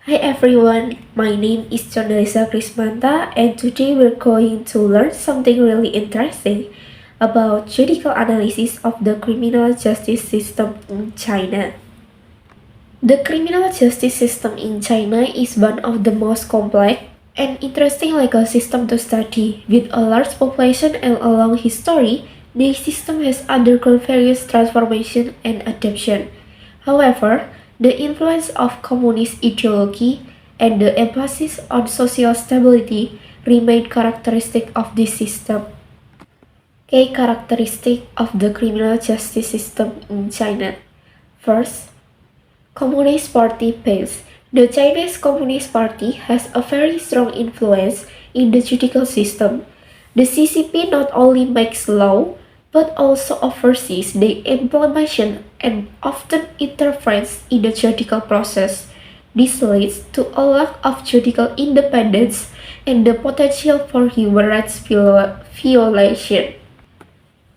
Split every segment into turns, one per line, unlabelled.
Hi everyone, my name is Chonalisa Krismanta and today we're going to learn something really interesting about judicial analysis of the criminal justice system in China. The criminal justice system in China is one of the most complex and interesting legal system to study. With a large population and a long history, the system has undergone various transformation and adaptation. However, the influence of communist ideology and the emphasis on social stability remain characteristic of this system. Key characteristic of the criminal justice system in China. First, Communist Party base. The Chinese Communist Party has a very strong influence in the judicial system. The CCP not only makes law, but also oversees the implementation and often interferes in the judicial process. This leads to a lack of judicial independence and the potential for human rights violation.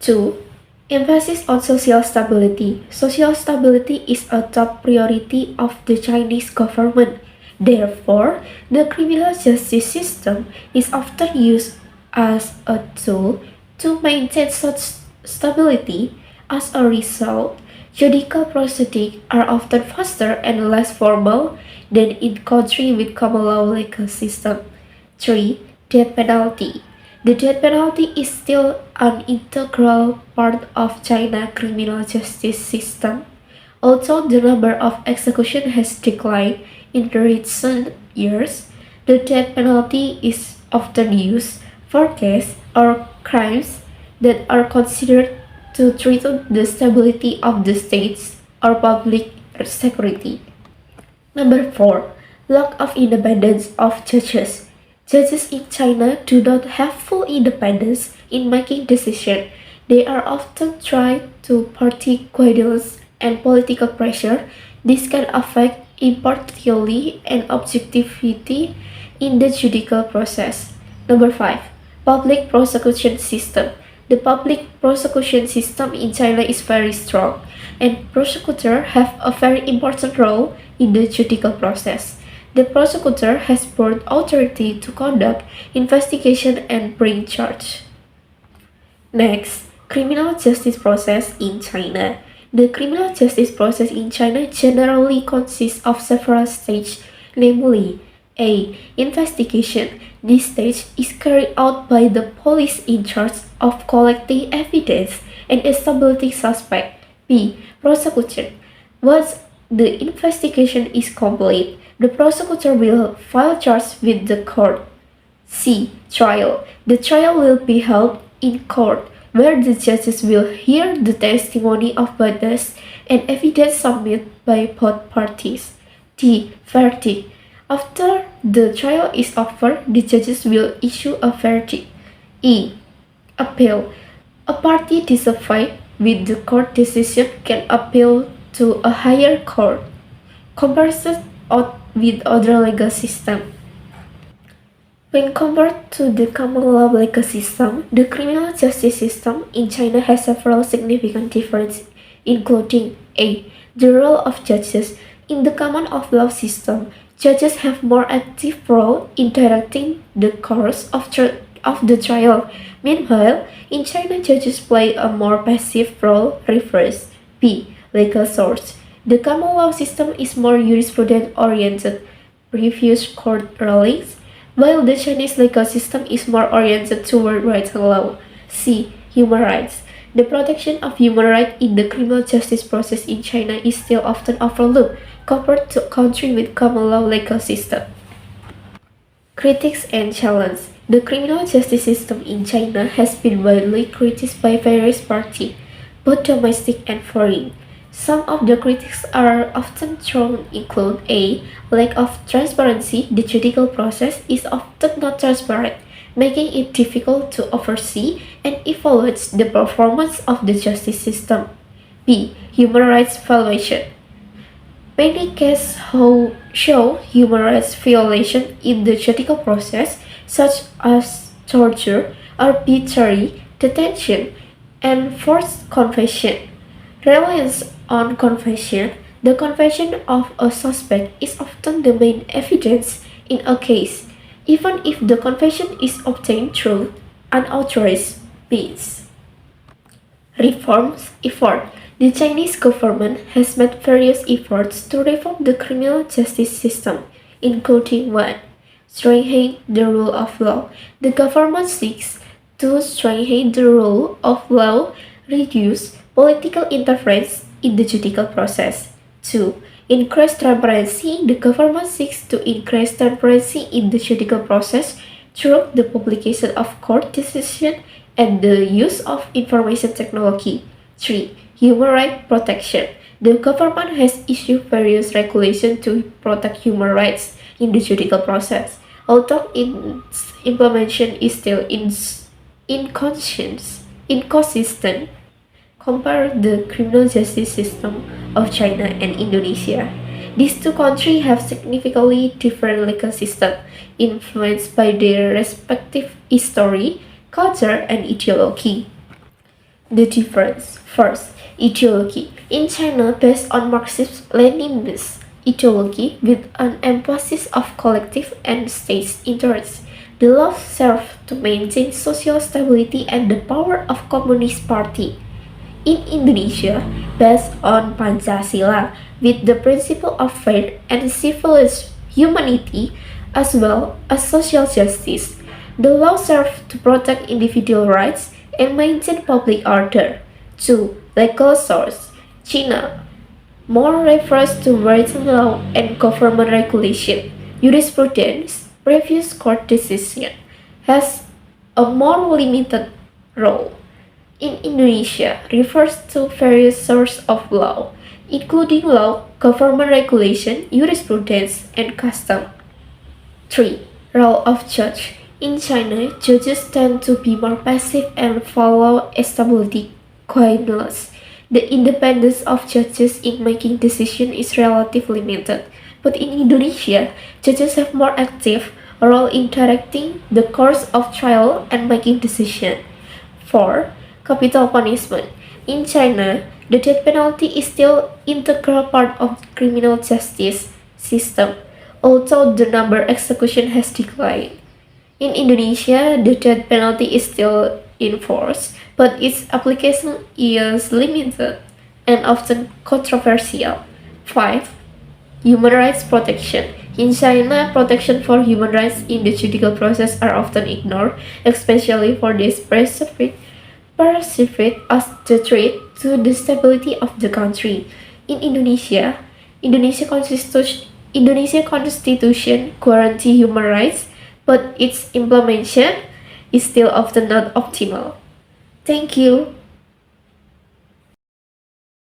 2. Emphasis on social stability. Social stability is a top priority of the Chinese government. Therefore, the criminal justice system is often used as a tool to maintain such stability. As a result, judicial proceedings are often faster and less formal than in countries with common law legal system. 3. Death penalty. The death penalty is still an integral part of China's criminal justice system. Although the number of executions has declined in recent years, the death penalty is often used for cases or crimes that are considered to threaten the stability of the states or public security. Number 4. Lack of independence of judges. Judges in China do not have full independence in making decisions. They are often tied to party guidance and political pressure. This can affect impartiality and objectivity in the judicial process. Number 5. Public prosecution system. The public prosecution system in China is very strong, and prosecutors have a very important role in the judicial process. The prosecutor has broad authority to conduct investigation and bring charge. Next, criminal justice process in China. The criminal justice process in China generally consists of several stages, namely A. Investigation. This stage is carried out by the police in charge of collecting evidence and establishing suspect. B. Prosecution. Once the investigation is complete, the prosecutor will file charges with the court. C. Trial. The trial will be held in court, where the judges will hear the testimony of witnesses and evidence submitted by both parties. D. Verdict. After the trial is over, the judges will issue a verdict. E. Appeal. A party dissatisfied with the court decision can appeal to a higher court. Comparison with other legal systems. When compared to the common law legal system, the criminal justice system in China has several significant differences, including A. The role of judges. In the common law system, judges have more active role in directing the course of the trial. Meanwhile, in China, judges play a more passive role. Reverse. B. Legal source. The common law system is more jurisprudence-oriented, previous court rulings, while the Chinese legal system is more oriented toward right and law. C. Human rights. The protection of human rights in the criminal justice process in China is still often overlooked compared to countries with common law legal system. Critics and challenge. The criminal justice system in China has been widely criticized by various parties, both domestic and foreign. Some of the critics are often thrown include A. Lack of transparency. The judicial process is often not transparent, making it difficult to oversee and evaluate the performance of the justice system. B. Human rights violation. Many cases show human rights violation in the judicial process, such as torture, arbitrary detention, and forced confession. Reliance on confession. The confession of a suspect is often the main evidence in a case, even if the confession is obtained through unauthorized means. Reforms effort. The Chinese government has made various efforts to reform the criminal justice system, including 1. Strengthening the rule of law. The government seeks to strengthen the rule of law, reduce political interference in the judicial process. 2. Increase transparency. The government seeks to increase transparency in the judicial process through the publication of court decisions and the use of information technology. 3. Human rights protection. The government has issued various regulations to protect human rights in the judicial process, although its implementation is still inconsistent compared to the criminal justice system of China and Indonesia. These two countries have significantly different legal systems, influenced by their respective history, culture, and ideology. The difference. First, ideology. In China, based on Marxist-Leninist ideology with an emphasis of collective and state interests, the law served to maintain social stability and the power of Communist Party. In Indonesia, based on Pancasila, with the principle of fair and civil humanity as well as social justice, the law served to protect individual rights and maintain public order. 2. Legal source. China more refers to written law and government regulation. Jurisprudence, previous court decision, has a more limited role. In Indonesia, refers to various sources of law, including law, government regulation, jurisprudence, and custom. 3. Role of judge. In China, judges tend to be more passive and follow established guidelines. The independence of judges in making decisions is relatively limited, but in Indonesia, judges have more active role in directing the course of trial and making decisions. 4. Capital punishment. In China, the death penalty is still an integral part of the criminal justice system, although the number of executions has declined. In Indonesia, the death penalty is still in force, but its application is limited and often controversial. 5. Human rights protection. In China, protection for human rights in the judicial process are often ignored, especially for this perceived as the threat to the stability of the country. In Indonesia, Indonesia Constitution guarantees human rights, but its implementation is still often not optimal. Thank you.